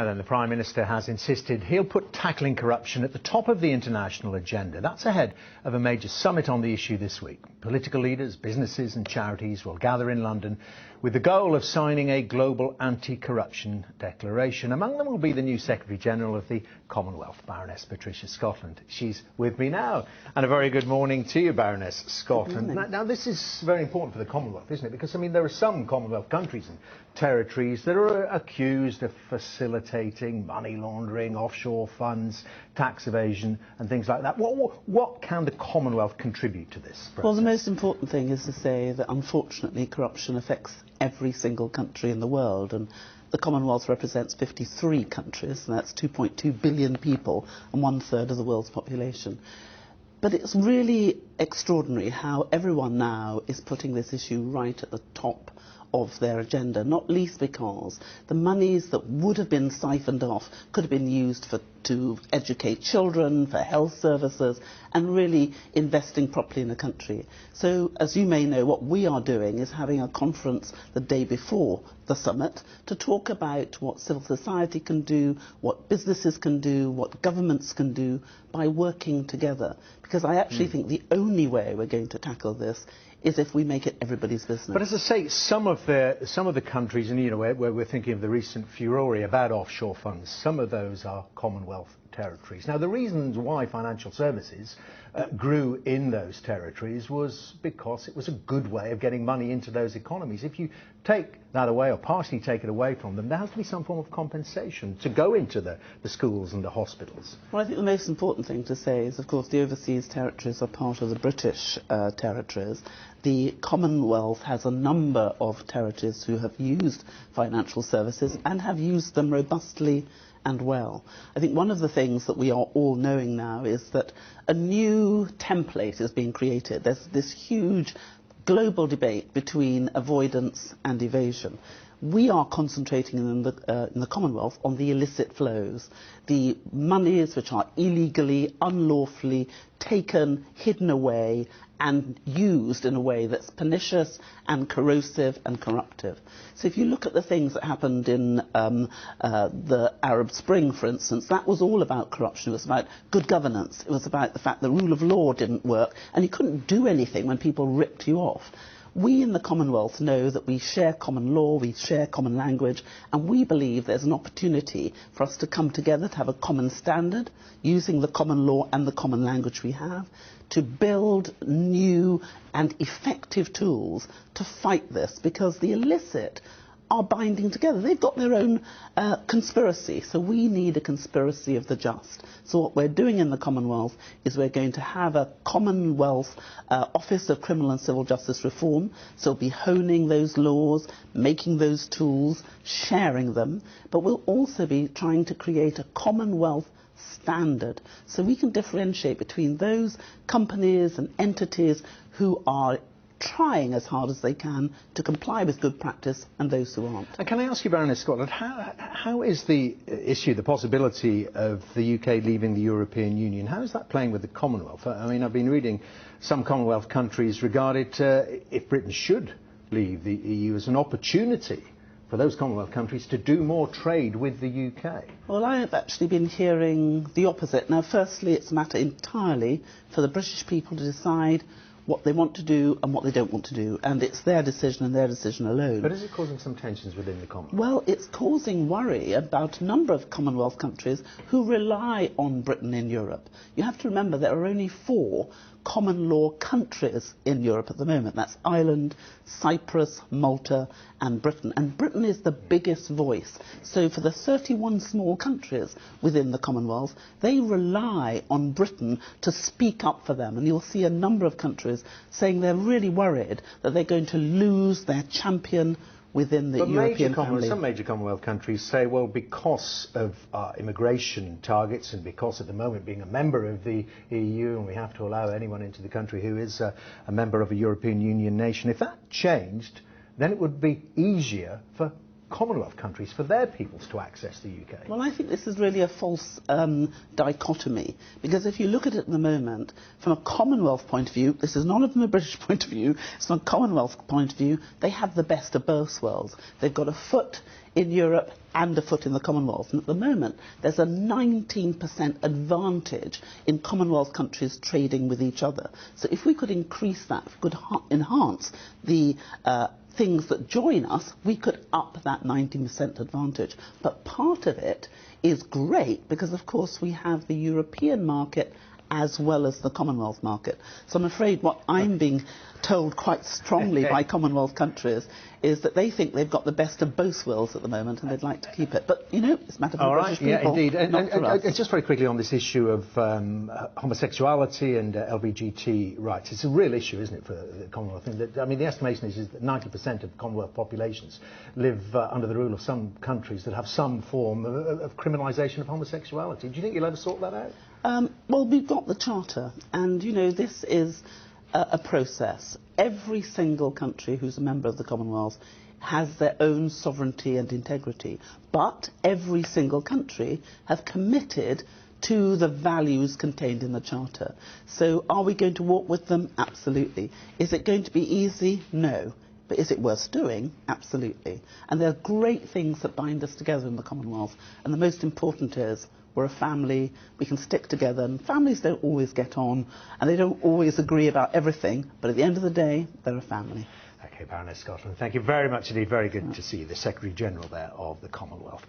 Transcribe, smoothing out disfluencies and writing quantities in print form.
And then the Prime Minister has insisted he'll put tackling corruption at the top of the international agenda. That's ahead of a major summit on the issue this week. Political leaders, businesses and charities will gather in London with the goal of signing a global anti-corruption declaration. Among them will be the new Secretary-General of the Commonwealth, Baroness Patricia Scotland. She's with me now. And a very good morning to you, Baroness Scotland. Now, this is very important for the Commonwealth, isn't it? Because, I mean, there are some Commonwealth countries and territories that are accused of facilitating money laundering, offshore funds, tax evasion and things like that. What can the Commonwealth contribute to this process? Well, the most important thing is to say that, unfortunately, corruption affects every single country in the world, and the Commonwealth represents 53 countries, and that's 2.2 billion people and 1/3 of the world's population. But it's really extraordinary how everyone now is putting this issue right at the top of their agenda, not least because the monies that would have been siphoned off could have been used to educate children, for health services, and really investing properly in the country. So, as you may know, what we are doing is having a conference the day before the summit to talk about what civil society can do, what businesses can do, what governments can do by working together. Because I actually think the only way we're going to tackle this is if we make it everybody's business. But as I say, some of the countries, and you know, where we're thinking of the recent furore about offshore funds, some of those are Commonwealth territories. Now, the reasons why financial services grew in those territories was because it was a good way of getting money into those economies. If you take that away or partially take it away from them, there has to be some form of compensation to go into the schools and the hospitals. Well, I think the most important thing to say is, of course, the overseas territories are part of the British territories. The Commonwealth has a number of territories who have used financial services and have used them robustly and well. I think one of the things that we are all knowing now is that a new template is being created. There's this huge global debate between avoidance and evasion. We are concentrating in the Commonwealth on the illicit flows, the monies which are illegally, unlawfully taken, hidden away and used in a way that's pernicious and corrosive and corruptive. So if you look at the things that happened in the Arab Spring, for instance, that was all about corruption. It was about good governance. It was about the fact the rule of law didn't work and you couldn't do anything when people ripped you off. We in the Commonwealth know that we share common law, we share common language, and we believe there's an opportunity for us to come together to have a common standard, using the common law and the common language we have, to build new and effective tools to fight this, because the illicit are binding together. They've got their own conspiracy, so we need a conspiracy of the just. So what we're doing in the Commonwealth is we're going to have a Commonwealth Office of Criminal and Civil Justice Reform, so we'll be honing those laws, making those tools, sharing them, but we'll also be trying to create a Commonwealth standard so we can differentiate between those companies and entities who are trying as hard as they can to comply with good practice and those who aren't. And can I ask you, Baroness Scotland, how is the issue, the possibility of the UK leaving the European Union, how is that playing with the Commonwealth? I mean, I've been reading some Commonwealth countries regard it, if Britain should leave the EU, as an opportunity for those Commonwealth countries to do more trade with the UK. Well, I have actually been hearing the opposite. Now, firstly, it's a matter entirely for the British people to decide what they want to do and what they don't want to do, and it's their decision and their decision alone. But is it causing some tensions within the Commonwealth? Well, it's causing worry about a number of Commonwealth countries who rely on Britain in Europe. You have to remember there are only 4 common law countries in Europe at the moment. That's Ireland, Cyprus, Malta and Britain. And Britain is the biggest voice. So for the 31 small countries within the Commonwealth, they rely on Britain to speak up for them. And you'll see a number of countries saying they're really worried that they're going to lose their champion within the European family. Some major Commonwealth countries say, well, because of our immigration targets and because at the moment being a member of the EU and we have to allow anyone into the country who is a member of a European Union nation, if that changed, then it would be easier for Commonwealth countries for their peoples to access the UK? Well, I think this is really a false dichotomy, because if you look at it at the moment, from a Commonwealth point of view, this is not from a British point of view, it's from a Commonwealth point of view, they have the best of both worlds. They've got a foot in Europe and a foot in the Commonwealth. And at the moment, there's a 19% advantage in Commonwealth countries trading with each other. So if we could increase that, if we could enhance the things that join us, we could up that 19% advantage. But part of it is great because, of course, we have the European market as well as the Commonwealth market. So I'm afraid what I'm being told quite strongly by Commonwealth countries is that they think they've got the best of both worlds at the moment and they'd like to keep it. But, you know, it's a matter for British people. Yeah, indeed. Not for us. Just very quickly on this issue of homosexuality and LGBT rights. It's a real issue, isn't it, for the Commonwealth? I mean, the estimation is that 90% of Commonwealth populations live under the rule of some countries that have some form of criminalisation of homosexuality. Do you think you'll ever sort that out? Well, we've got the Charter, and, you know, this is a process. Every single country who's a member of the Commonwealth has their own sovereignty and integrity, but every single country have committed to the values contained in the Charter. So are we going to walk with them? Absolutely. Is it going to be easy? No. But is it worth doing? Absolutely. And there are great things that bind us together in the Commonwealth, and the most important is we're a family, we can stick together, and families don't always get on, and they don't always agree about everything, but at the end of the day, they're a family. OK, Baroness Scotland, thank you very much indeed. Very good to see you, the Secretary-General there of the Commonwealth.